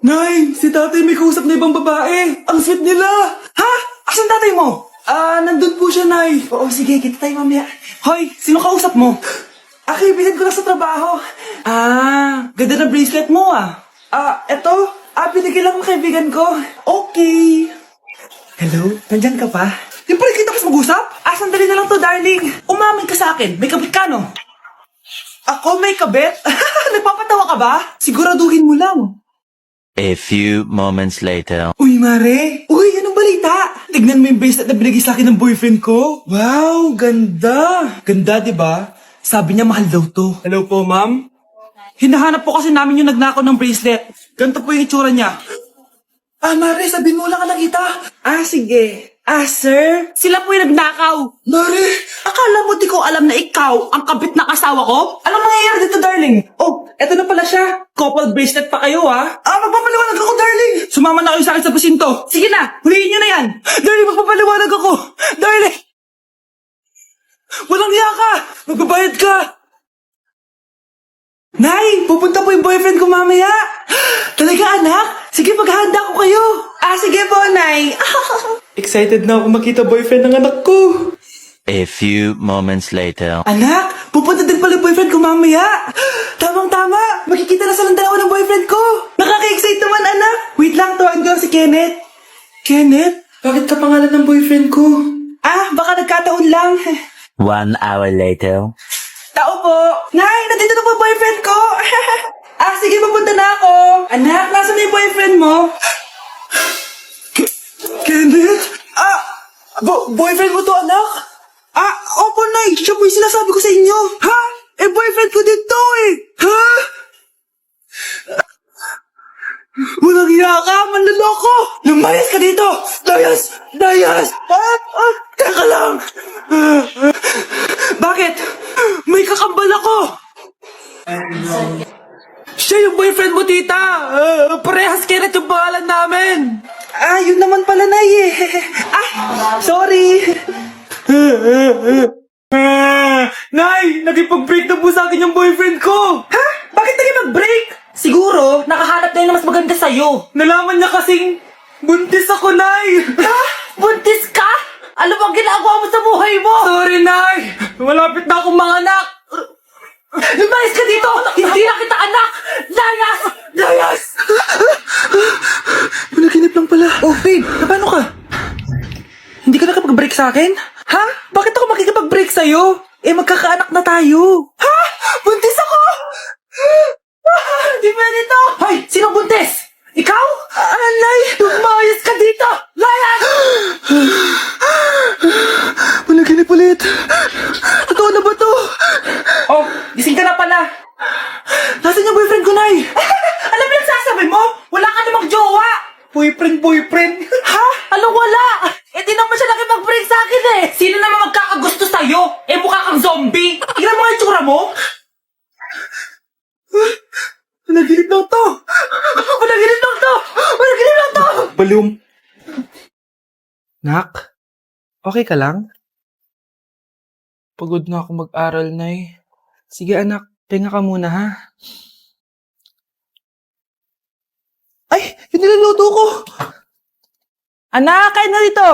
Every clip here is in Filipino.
Nay, si tatay may kausap na ibang babae. Ang sweet nila. Ha? Asan tatay mo? Nandun po siya, Nay. Oo, sige, kita tayo mamaya. Hoy, sino kausap mo? Kaibigan ko lang sa trabaho. Ganda na bracelet mo eto. Binigyan lang ng kaibigan ko. Okay. Hello? Nandyan ka pa? Yung pala kita mas mag-usap? Sandali na lang to, darling. Umamin ka sa akin. May kabit ka, no? Ako may kabit? Nagpapatawa ka ba? Siguraduhin mo lang. A few moments later. Uy, Mare! Uy, anong balita? Tignan mo yung bracelet na binigay sa akin ng boyfriend ko. Wow, ganda! Ganda, di ba? Sabi niya mahal daw to. Hello po, ma'am? Hinahanap po kasi namin yung nagnakaw ng bracelet. Ganito po yung itsura niya. Mare, sabihin mo lang ka nakita. Sige. Sir? Sila po yung nagnakaw. Mare! Akala mo di ko alam na ikaw ang kabit na asawa ko? Anong nangyayari dito, darling? Oh, eto na pala siya. Couple bracelet pa kayo, magpapaliwanag ako, darling. Sumama na kayo sa akin sa pasinto. Sige na, huliin nyo na yan. Darling, magpapaliwanag ako. Darling! Walang hiya ka! Magbabayad ka! Nay, pupunta po yung boyfriend ko mamaya. Talaga, anak? Sige, maghahanda ko kayo. Sige po, Nay. Excited na ako makita boyfriend ng anak ko. A few moments later. Anak, pupunta din pala yung boyfriend ko mamaya. Tamang-tama, makikita na silang dalawa ng boyfriend ko. Nakaka-excite naman, anak. Wait lang, tawagin ko si Kenneth. Kenneth? Bakit ka pangalan ng boyfriend ko? Baka nagkataon lang. 1 hour later. Tao po. Nay, nandito na po yung boyfriend ko. Sige, pupunta na ako. Anak, nasa na yung boyfriend mo? Kenneth? Boyfriend mo to, anak? Opo, Nay. Siya po yung sinasabi ko sa inyo. Ha? Boyfriend ko din to, Ha? Walang hiya ka, manloloko! Lumayas ka dito! Layas! Teka lang! Bakit? May kakambal ako! Siya yung boyfriend mo, tita! Parehas Kenneth yung pangalan namin! Yun naman pala, Nay, sorry! Nay! Nagipag-break na po sa akin yung boyfriend ko! Ha? Bakit naging mag-break? Siguro, nakahanap na yun na mas maganda sa'yo. Nalaman niya kasing buntis ako, Nay! Ha? Buntis ka? Ano bang ginagawa mo sa buhay mo? Sorry, Nay! Malapit na akong manganak! Lumayas ka dito! Hindi na kita anak! Layas! Panaginip lang pala. Oh, babe, paano ka? Hindi ka nakapag-break sa akin? Ha? Bakit ako makikipag-break sa'yo? Magkakaanak na tayo. Ha? Buntis ako? Di pwede to! Hoy! Sino buntis? Ikaw? Nay! Lumayas ka dito! Layas! Panaginip ulit. Totoo na ba to? Oh, gising ka na pala. Nasaan yung boyfriend ko, Nay? Alam mo yung sasabi mo? Wala ka namang jowa! Boyfriend? Ha? Anong wala? Di naman siya nakipag-break sa akin Sino naman magkakagusto sa'yo? Mukha kang zombie! Tignan mo nga yung tsura mo! Panaginip lang to! Balum. Nak? Okay ka lang? Pagod na ako mag-aral, Nay. Sige, anak. Tinga ka muna, ha? Ay! Yung niluluto ko! Anak! Kain na dito!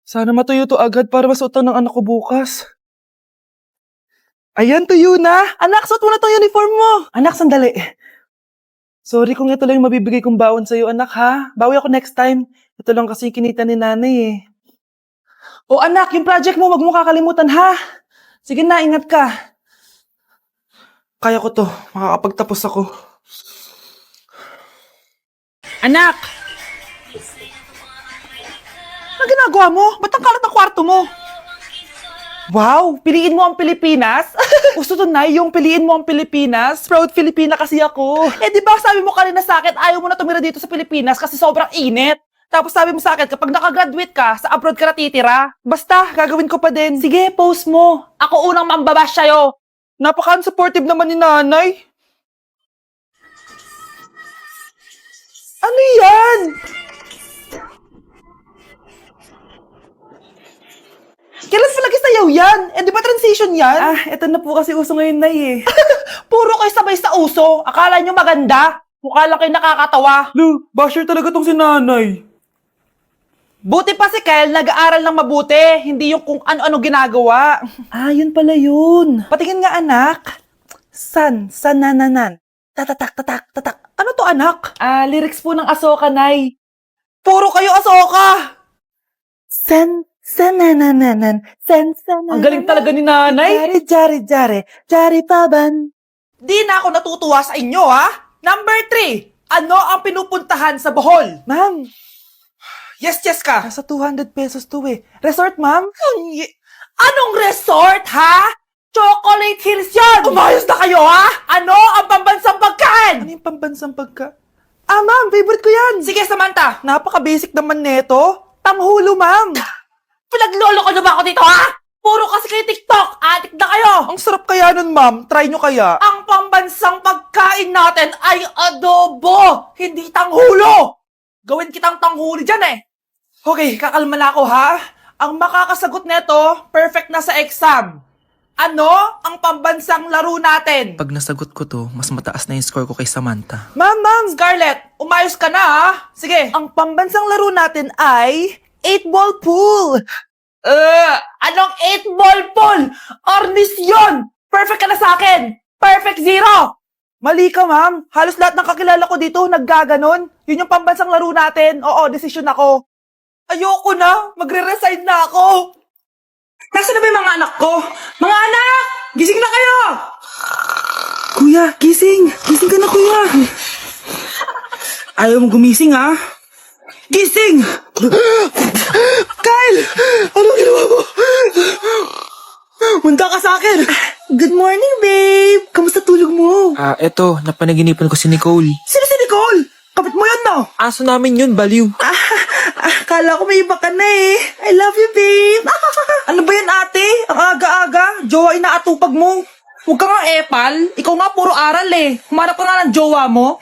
Sana matuyo to agad para masuotan ng anak ko bukas. Ayan, tuyo na! Anak, suot mo na tong uniform mo! Anak, sandali. Sorry kung ito lang yung mabibigay kong baon sa'yo, anak, ha? Bawi ako next time. Ito lang kasi kinita ni nanay, O anak, yung project mo, wag mo kakalimutan, ha? Sige na, ingat ka. Kaya ko to. Makakapagtapos ako. Anak! Ano ginagawa mo? Ba't ang kalat ang kwarto mo? Wow! Piliin mo ang Pilipinas? Gusto to, Nay, yung piliin mo ang Pilipinas? Proud Filipina kasi ako. Di ba sabi mo kanina sa akin, ayaw mo na tumira dito sa Pilipinas kasi sobrang init? Tapos sabi mo sa akin, kapag nakagraduate ka, sa abroad ka natitira. Basta, gagawin ko pa din. Sige, post mo. Ako unang mambabash sa'yo. Napaka-unsupportive naman ni nanay. Ano yan? Kailan pa nag-isayaw yan? Di ba transition yan? Eto na po kasi uso ngayon, Nay, Puro kayo sabay sa uso. Akala nyo maganda. Mukha lang kayo nakakatawa. Lu, basher talaga tong si nanay. Buti pa si Kyle, nag-aaral ng mabuti, hindi yung kung ano-ano ginagawa. Ah, yun pala yun. Patingin nga, anak. Sanananan. Tatak. Ano to, anak? Ah, lyrics po ng Asoka, Nay. Puro kayo Asoka! Sanananan. Ang galing talaga ni nanay. Jari paban. Di na ako natutuwa sa inyo, ha? Number 3. Ano ang pinupuntahan sa Bohol? Ma'am. Yes ka. Nasa 200 pesos to eh. Resort, ma'am? Anong resort, ha? Chocolate Hills yun! Umayos na kayo, ha? Ano ang pambansang pagkain? Ano yung pambansang pagkain? Ah, ma'am, favorite ko yan. Sige, Samantha. Napaka-basic naman neto. Tanghulo, ma'am. Pinaglolo ko na ba ako dito, ha? Puro kasi kayo TikTok. Adik na kayo. Ang sarap kaya nun, ma'am. Try nyo kaya. Ang pambansang pagkain natin ay adobo, hindi tanghulo. Gawin kitang tanghuli dyan eh. Okay, kakalma na ako ha. Ang makakasagot neto, perfect na sa exam. Ano ang pambansang laro natin? Pag nasagot ko to, mas mataas na yung score ko kay Samantha. Ma'am! Scarlett, umayos ka na ha? Sige. Ang pambansang laro natin ay 8-ball pool. Anong 8-ball pool? Ornis yun! Perfect ka na sa akin! Perfect 0! Mali ka, ma'am. Halos lahat ng kakilala ko dito naggaganon. Yun yung pambansang laro natin. Oo, desisyon ako. Ayoko na. Magre-resign na ako. Nasaan na ba yung mga anak ko? Mga anak! Gising na kayo! Kuya, gising! Gising ka na, kuya! Ayaw mo gumising, ha? Gising! Kyle! Ano ginawa mo? Munda ka sa akin! Good morning, babe! Kamusta tulog mo? Eto, napanaginipan ko si Nicole. Sino si Nicole? Kapit mo yan, no? Aso namin yun, baliw. Kala ko may iba ka na eh. I love you, babe. Ano ba yan, ate? Ang aga-aga. Jowa inaatupag mo. Huwag ka nga epal. Ikaw nga puro aral eh. Humarap ka nga ng jowa mo.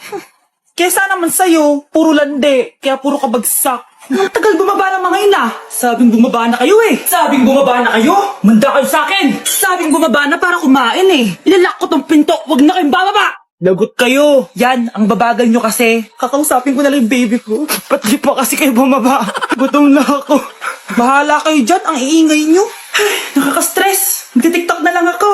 Kesa naman sa'yo, puro lande. Kaya puro kabagsak. Ang tagal bumaba ng mga ina. Sabing bumaba na kayo eh. Sabing bumaba na kayo. Manda kayo sa akin. Sabing bumaba na para kumain eh. Ilalak ko tong pinto. Huwag na kayong bababa. Lagot kayo. Yan, ang babagal nyo kasi. Kakausapin ko na lang yung baby ko. Ba't di pa kasi kayo bumaba? Gutom na ako. Bahala kayo dyan, ang iingay nyo. Ay, nakaka-stress. Magti-tiktok na lang ako.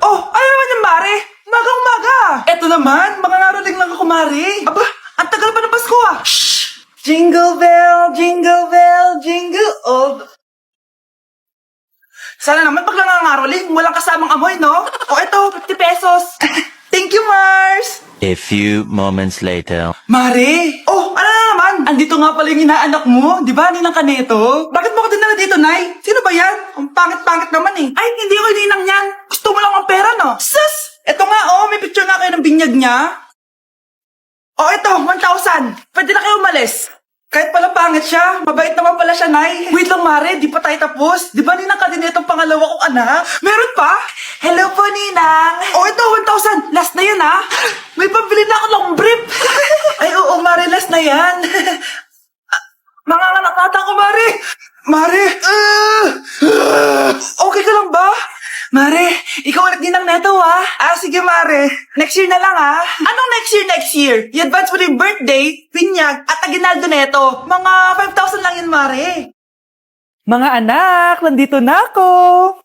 Oh, ano naman yung mare? Umaga-umaga. Eto naman, mga naroling lang ako, mare. Aba, ang tagal pa ng Pasko ah. Shh! Jingle bell, jingle all. Sana naman pag nangangaroling, walang kasamang amoy, no? O eto, 50 pesos. Thank you, Mars. A few moments later. Mare! Oh, ano na naman? Andito nga pala yung inaanak mo, di ba, Ninang Kaneto? Bakit mo ko dinala dito, Nay? Sino ba yan? Ang pangit-pangit naman eh. Ay, hindi ko ninang yan. Gusto mo lang ang pera, no? Sus! Eto nga, oh, may picture nga kayo ng binyag niya. Oh, eto, 1,000. Pwede na kayo umalis. Kahit pala pangit siya, mabait naman pala siya, Nay. Wait lang, Mare, di pa tayo tapos. Di ba Ninang Kaneto ang pangalawa kong anak? Meron pa? Hello po, Ninang. Oh, ito, 1,000. Last na yan, ha? May pambili na ako ng brief. Ay, oo, Mare, last na yan. Mga anak nata ko, Mare. Mare. Okay ka lang ba? Mare, ikaw ulit Ninang Neto, ha? Sige, Mare. Next year na lang, ha? Anong next year? I-advance mo yung birthday, pinyag, at aginaldo neto. Mga 5,000 lang yun, Mare. Mga anak, nandito na ako.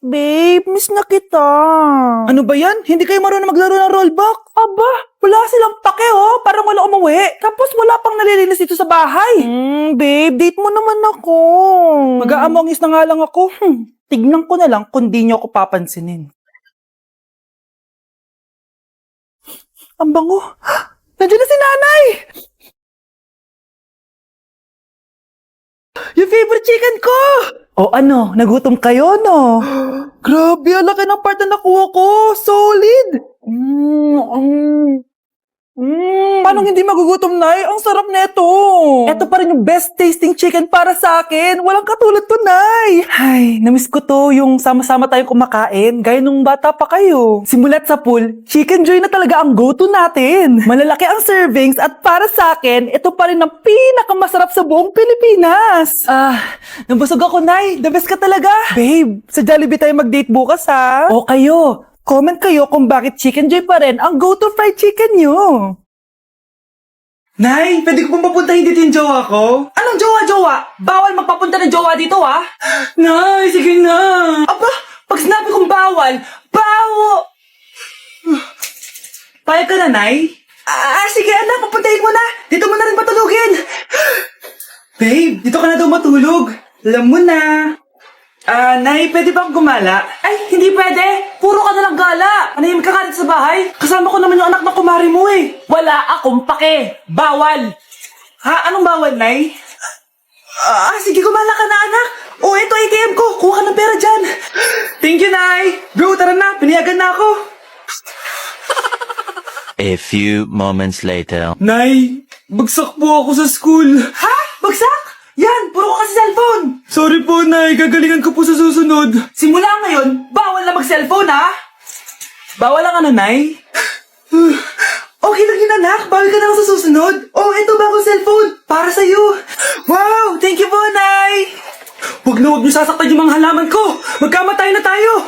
Babe, miss na kita. Ano ba yan? Hindi kayo marunong maglaro ng rollback? Aba, wala silang pake oh. Parang wala umuwi. Tapos wala pang nalilinis dito sa bahay. Babe, date mo naman ako. Mag-aamongis na nga lang ako. Tignan ko na lang kung di nyo ako papansinin. Ang bango. Nandiyan na si nanay! Yung favorite chicken ko! O ano, nagutom kayo, no? Grabe, ang laki ng part na nakuha ko. Solid! Paano hindi magugutom, Nay? Ang sarap neto. Ito pa rin yung best tasting chicken para sa akin. Walang katulad to, Nay. Ay, namiss ko to yung sama-sama tayong kumakain gaya nung bata pa kayo. Simulat sa pool, Chicken Joy na talaga ang go-to natin. Malalaki ang servings at para sa akin, ito pa rin ang pinakamasarap sa buong Pilipinas. Nabusog ako, Nay. The best ka talaga. Babe, sa Jollibee tayo mag-date bukas, ha? O kayo. Comment kayo kung bakit Chicken Joy pa rin ang go-to fried chicken nyo. Nay, pwede ko pong papuntahin dito yung jowa ko? Anong jowa-jowa? Bawal magpapunta ng jowa dito, ha? Nay, sige na. Aba, pag sinabi kong bawal, Payag ka na, Nay? sige anak, papuntahin mo na. Dito mo na rin patulugin. Babe, dito ka na daw matulog. Alam mo na. Nay, pwede bang gumala? Ay, hindi pwede. Puro ka nalang gala. Panahimik ka dito sa bahay. Kasama ko naman yung anak ng kumari mo eh. Wala akong pake. Bawal. Ha? Anong bawal, Nay? Sige, gumala ka na anak. Ito ATM ko. Kuha ka ng pera dyan. Thank you, Nay. Bro, tara na. Piniyagan na ako. A few moments later. Nay, bagsak po ako sa school. Ha? Bagsak? Yan, puro ka kasi cellphone. Sorry po, Nay. Gagalingan ko po sa susunod. Simula ngayon, bawal na mag-cellphone ha. Bawal ang ano, Nay? Okay lang yun anak, bawal ka na lang sa susunod. Ito bagong cellphone, para sa'yo. Wow! Thank you po, Nay! Huwag na huwag niyo sasaktan yung mga halaman ko! Magkamatay na tayo!